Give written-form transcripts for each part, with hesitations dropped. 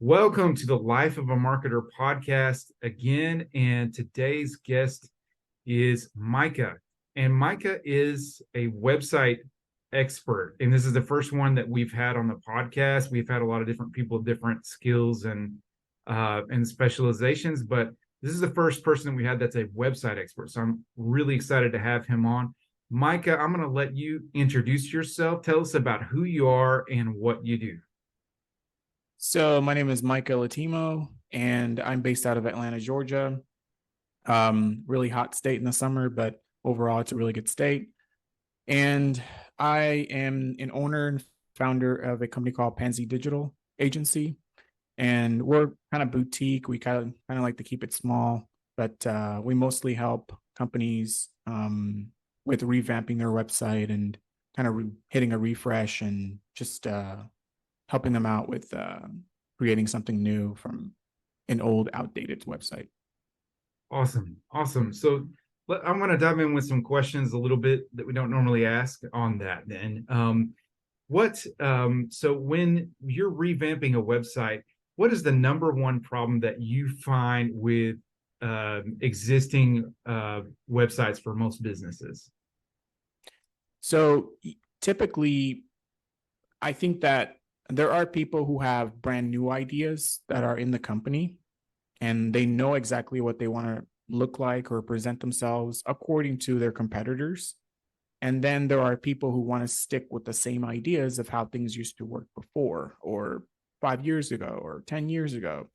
Welcome to the Life of a Marketer podcast again. And today's guest is Micah. And Micah is a website expert. And this is the first one that we've had on the podcast. We've had a lot of different people, different skills and specializations, but this is the first person that we had that's a website expert. So I'm really excited to have him on. Micah, I'm going to let you introduce yourself. Tell us about who you are and what you do. So my name is Micah Lotemo, and I'm based out of Atlanta, Georgia. Really hot state in the summer, but overall, it's a really good state. And I am an owner and founder of a company called Pansy Digital Agency, and we're kind of boutique. We kind of like to keep it small, but we mostly help companies with revamping their website and kind of hitting a refresh and just helping them out with creating something new from an old, outdated website. Awesome. So I'm going to dive in with some questions a little bit that we don't normally ask on that. Then, so when you're revamping a website, what is the number one problem that you find with existing websites for most businesses? So typically, I think that there are people who have brand new ideas that are in the company and they know exactly what they want to look like or present themselves according to their competitors. And then there are people who want to stick with the same ideas of how things used to work before or 5 years ago or 10 years ago.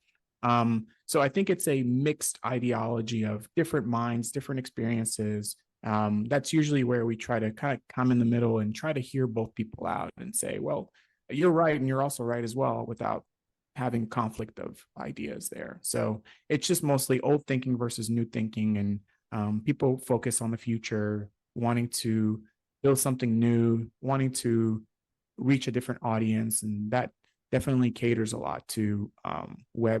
So I think it's a mixed ideology of different minds, different experiences. That's usually where we try to kind of come in the middle and try to hear both people out and say, well, you're right and you're also right as well, without having conflict of ideas there. So it's just mostly old thinking versus new thinking, and people focus on the future, wanting to build something new, wanting to reach a different audience, and that definitely caters a lot to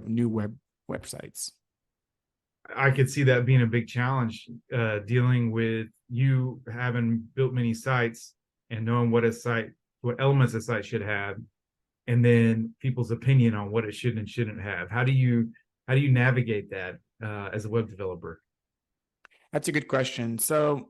new websites. I could see that being a big challenge, dealing with you having built many sites and knowing what elements a site should have, and then people's opinion on what it should and shouldn't have. How do you navigate that as a web developer? That's a good question. So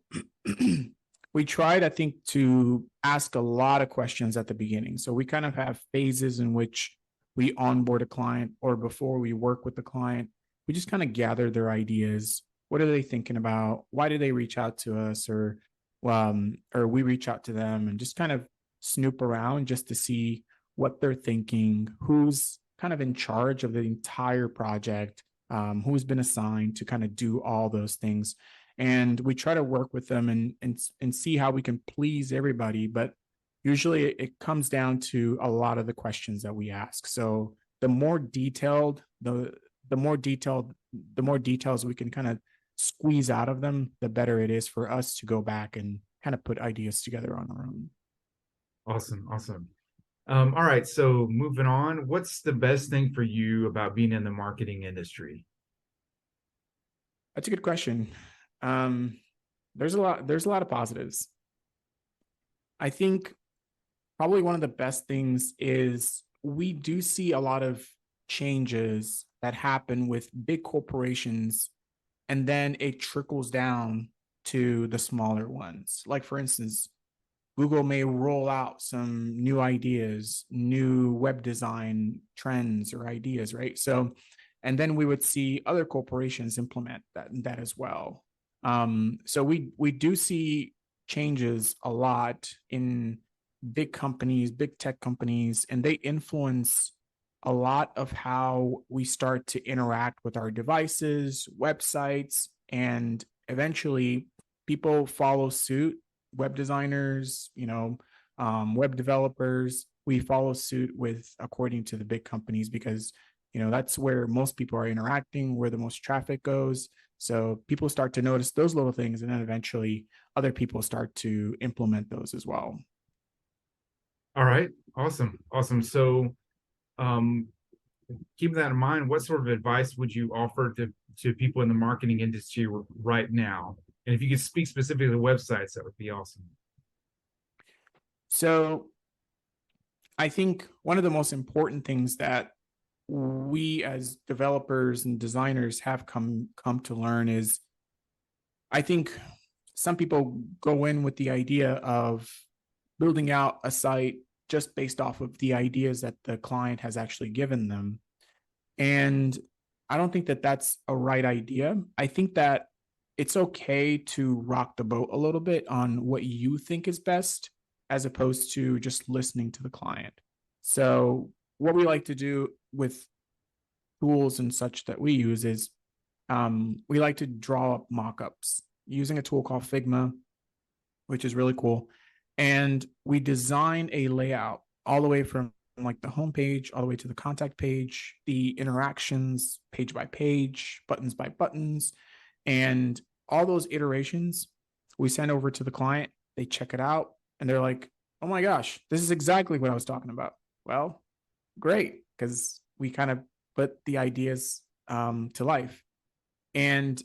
we tried, I think, to ask a lot of questions at the beginning. So we kind of have phases in which we onboard a client, or before we work with the client, we just kind of gather their ideas. What are they thinking about? Why do they reach out to us, or we reach out to them, and just kind of snoop around just to see what they're thinking, who's kind of in charge of the entire project, who's been assigned to kind of do all those things. And we try to work with them and see how we can please everybody. But usually it comes down to a lot of the questions that we ask. So the more detailed we can kind of squeeze out of them, the better it is for us to go back and kind of put ideas together on our own. Awesome. All right, so moving on, what's the best thing for you about being in the marketing industry? That's a good question. There's a lot of positives. I think probably one of the best things is we do see a lot of changes that happen with big corporations, and then it trickles down to the smaller ones. Like, for instance, Google may roll out some new ideas, new web design trends or ideas, right? So, and then we would see other corporations implement that as well. So we do see changes a lot in big companies, big tech companies, and they influence a lot of how we start to interact with our devices, websites, and eventually people follow suit. Web designers, web developers, we follow suit with according to the big companies, because that's where most people are interacting, where the most traffic goes. So people start to notice those little things, and then eventually other people start to implement those as well. All right, awesome. So keeping that in mind, what sort of advice would you offer to people in the marketing industry right now? And if you could speak specifically to websites, that would be awesome. So I think one of the most important things that we as developers and designers have come to learn is, I think some people go in with the idea of building out a site just based off of the ideas that the client has actually given them. And I don't think that that's a right idea. I think that it's okay to rock the boat a little bit on what you think is best, as opposed to just listening to the client. So, what we like to do with tools and such that we use is, we like to draw up mockups using a tool called Figma, which is really cool. And we design a layout all the way from like the homepage all the way to the contact page, the interactions page by page, buttons by buttons, and all those iterations we send over to the client. They check it out and they're like, oh my gosh, this is exactly what I was talking about. Well, great, because we kind of put the ideas to life. And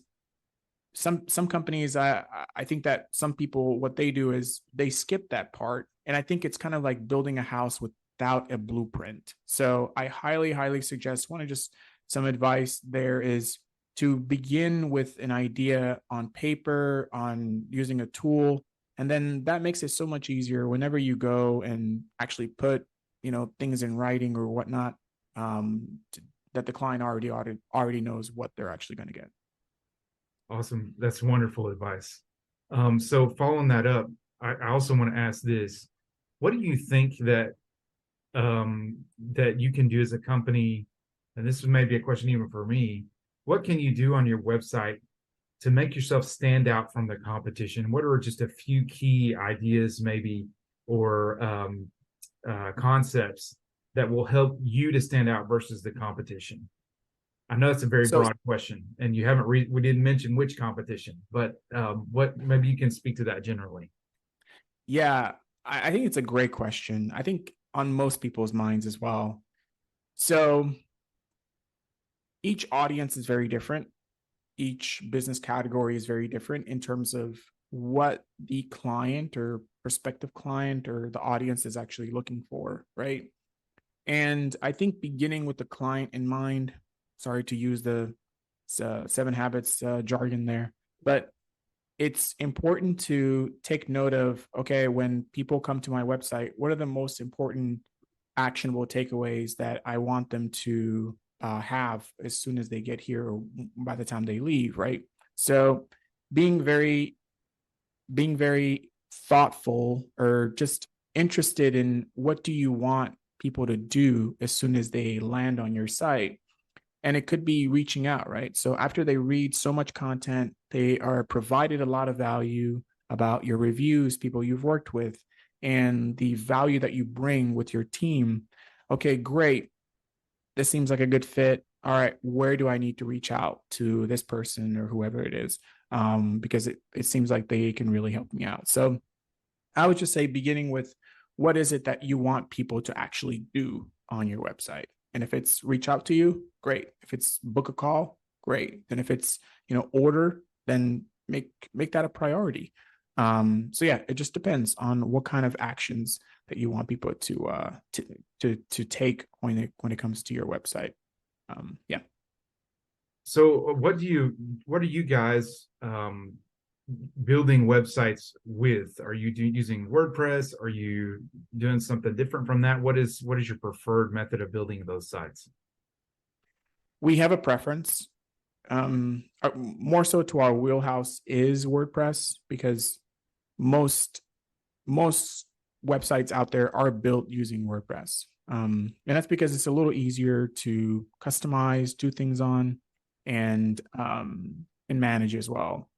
some companies, I think that some people, what they do is they skip that part, and I think it's kind of like building a house without a blueprint. So I highly suggest, one of just some advice there is to begin with an idea on paper, on using a tool, and then that makes it so much easier whenever you go and actually put things in writing or whatnot, that the client already knows what they're actually going to get. Awesome. That's wonderful advice. So following that up, I also want to ask this. What do you think that that you can do as a company? And this may be a question even for me. What can you do on your website to make yourself stand out from the competition? What are just a few key ideas, maybe, or concepts that will help you to stand out versus the competition? I know that's a very So broad question, and you haven't we didn't mention which competition, but what maybe you can speak to that generally. yeah, I think it's a great question. I think on most people's minds as well. So each audience is very different. Each business category is very different in terms of what the client or prospective client or the audience is actually looking for, right? And I think beginning with the client in mind, sorry to use the 7 habits jargon there, but it's important to take note of, okay, when people come to my website, what are the most important actionable takeaways that I want them to have as soon as they get here or by the time they leave, right? So being very thoughtful or just interested in what do you want people to do as soon as they land on your site. And it could be reaching out, right? So after they read so much content, they are provided a lot of value about your reviews, people you've worked with, and the value that you bring with your team. Okay, great. This seems like a good fit. All right, where do I need to reach out to this person or whoever it is? Because it seems like they can really help me out. So I would just say, beginning with what is it that you want people to actually do on your website? And if it's reach out to you, great. If it's book a call, great. And if it's, order, then make that a priority. So yeah, it just depends on what kind of actions that you want people to take when it comes to your website. Yeah. So what are you guys building websites with? Are you using WordPress? Are you doing something different from that? What is your preferred method of building those sites? We have a preference. More so to our wheelhouse is WordPress, because most websites out there are built using WordPress. And that's because it's a little easier to customize, do things on, and manage as well.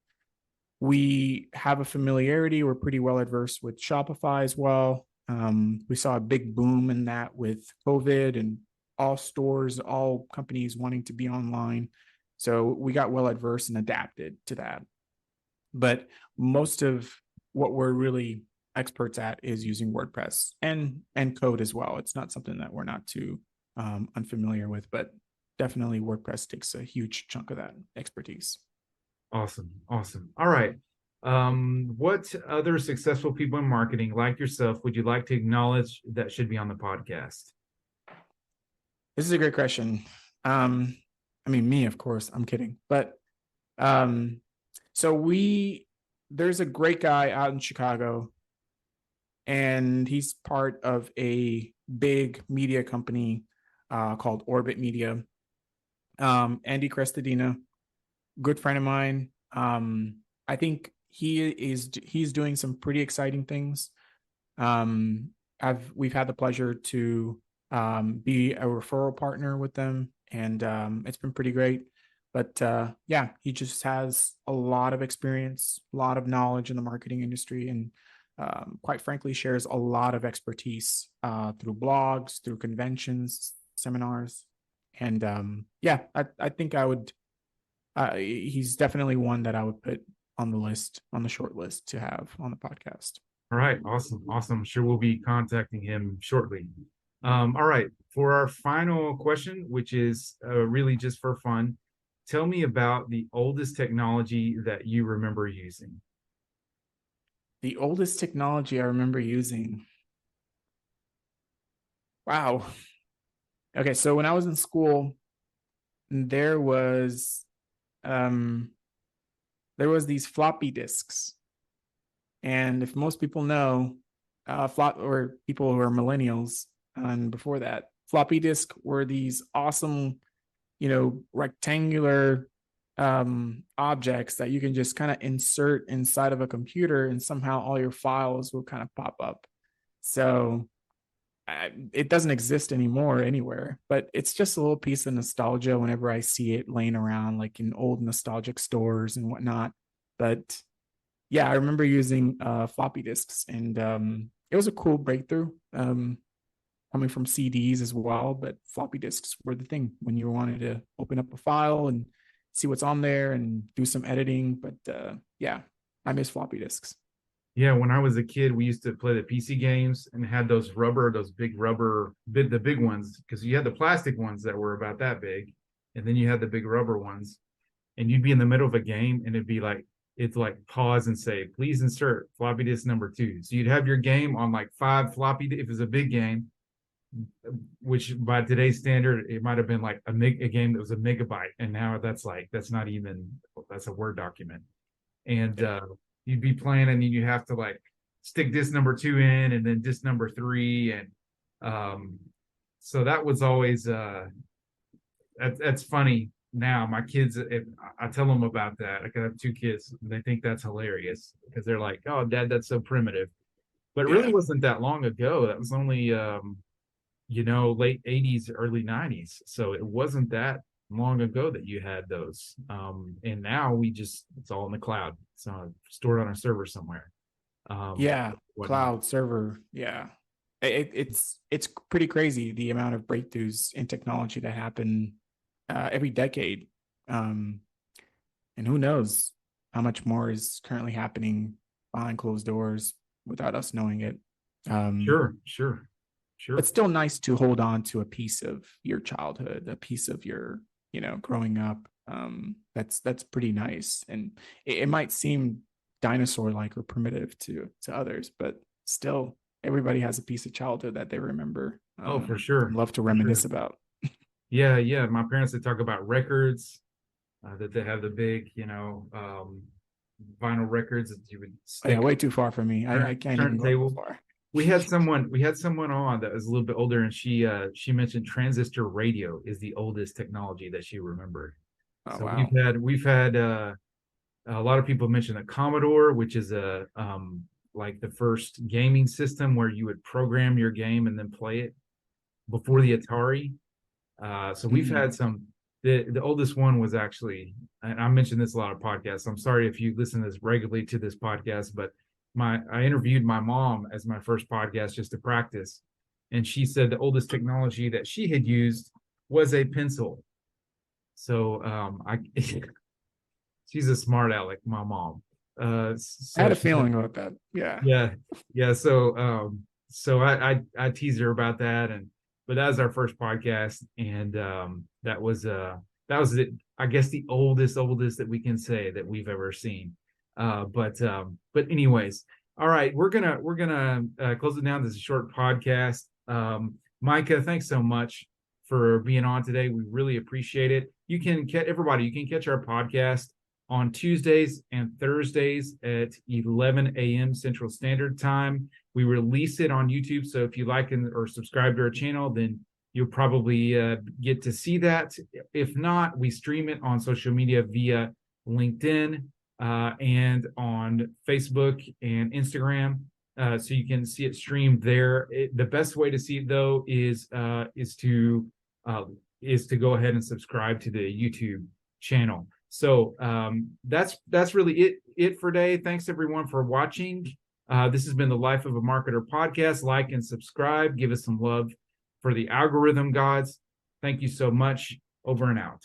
We have a familiarity. We're pretty well adversed with Shopify as well. We saw a big boom in that with COVID and all stores, all companies wanting to be online. So we got well adversed and adapted to that. But most of what we're really experts at is using WordPress and code as well. It's not something that we're not too unfamiliar with, but definitely WordPress takes a huge chunk of that expertise. Awesome. All right. What other successful people in marketing like yourself would you like to acknowledge that should be on the podcast? This is a great question. I mean, me, of course, I'm kidding. But um, so there's a great guy out in Chicago, and he's part of a big media company called Orbit Media. Andy Crestadina, good friend of mine. I think he's doing some pretty exciting things. We've had the pleasure to be a referral partner with them, and it's been pretty great. But yeah, he just has a lot of experience, a lot of knowledge in the marketing industry, and quite frankly, shares a lot of expertise through blogs, through conventions, seminars, and yeah, I think I would. He's definitely one that I would put on the list, on the short list to have on the podcast. All right, awesome, awesome. Sure, we'll be contacting him shortly. All right, for our final question, which is really just for fun, tell me about the oldest technology that you remember using. The oldest technology I remember using. Wow. Okay, so when I was in school, there was um these floppy disks. And if most people know, or people who are millennials and before that, floppy disk were these awesome, rectangular objects that you can just kind of insert inside of a computer, and somehow all your files will kind of pop up. So it doesn't exist anymore anywhere, but it's just a little piece of nostalgia whenever I see it laying around like in old nostalgic stores and whatnot. But yeah, I remember using floppy disks, and it was a cool breakthrough coming from CDs as well. But floppy disks were the thing when you wanted to open up a file and see what's on there and do some editing. But yeah, I miss floppy disks. Yeah, when I was a kid, we used to play the PC games and had those big rubber, the big ones, because you had the plastic ones that were about that big, and then you had the big rubber ones, and you'd be in the middle of a game, and it's like pause and say, please insert floppy disk number 2. So you'd have your game on like 5 floppy, if it was a big game, which by today's standard, it might have been like a game that was a megabyte, and now that's a Word document, and you'd be playing, and you have to like stick disc number 2 in, and then disc number 3, and so that was always that's funny. Now my kids, if I tell them about that, I have 2 kids, and they think that's hilarious because they're like, "Oh, Dad, that's so primitive," but it really wasn't that long ago. That was only late 80s, early 90s, so it wasn't that long ago that you had those. And now it's all in the cloud. It's stored on a server somewhere. Yeah, cloud server. Yeah, it's pretty crazy the amount of breakthroughs in technology that happen every decade. And who knows how much more is currently happening behind closed doors without us knowing it. Sure. It's still nice to hold on to a piece of your childhood, a piece of your growing up. That's pretty nice, and it might seem dinosaur like or primitive to others, but still everybody has a piece of childhood that they remember. Oh, for sure. Love to reminisce about. Yeah, my parents would talk about records, that they have the big vinyl records that you would stick. Oh, yeah, way too far for me. I can't even go far. We had someone on that was a little bit older, and she mentioned transistor radio is the oldest technology that she remembered. Oh, so wow. we've had a lot of people mention the Commodore, which is like the first gaming system where you would program your game and then play it before the Atari. So we've had some. The oldest one was actually, and I mentioned this a lot of podcasts. I'm sorry if you listen to this regularly to this podcast, but I interviewed my mom as my first podcast just to practice, and she said the oldest technology that she had used was a pencil. So she's a smart aleck, my mom. I had a feeling about that. Yeah. So I teased her about that, but that was our first podcast, and that was it. I guess the oldest that we can say that we've ever seen. But anyways, all right, we're gonna close it down. This is a short podcast. Micah, thanks so much for being on today. We really appreciate it. You can catch our podcast on Tuesdays and Thursdays at 11 a.m. Central Standard Time. We release it on YouTube, so if you like or subscribe to our channel, then you'll probably get to see that. If not, we stream it on social media via LinkedIn and on Facebook and Instagram. So you can see it streamed there. The best way to see it, though, is to go ahead and subscribe to the YouTube channel. So that's really it for today. Thanks everyone for watching. This has been the Life of a Marketer podcast. Like and subscribe. Give us some love for the algorithm gods. Thank you so much. Over and out.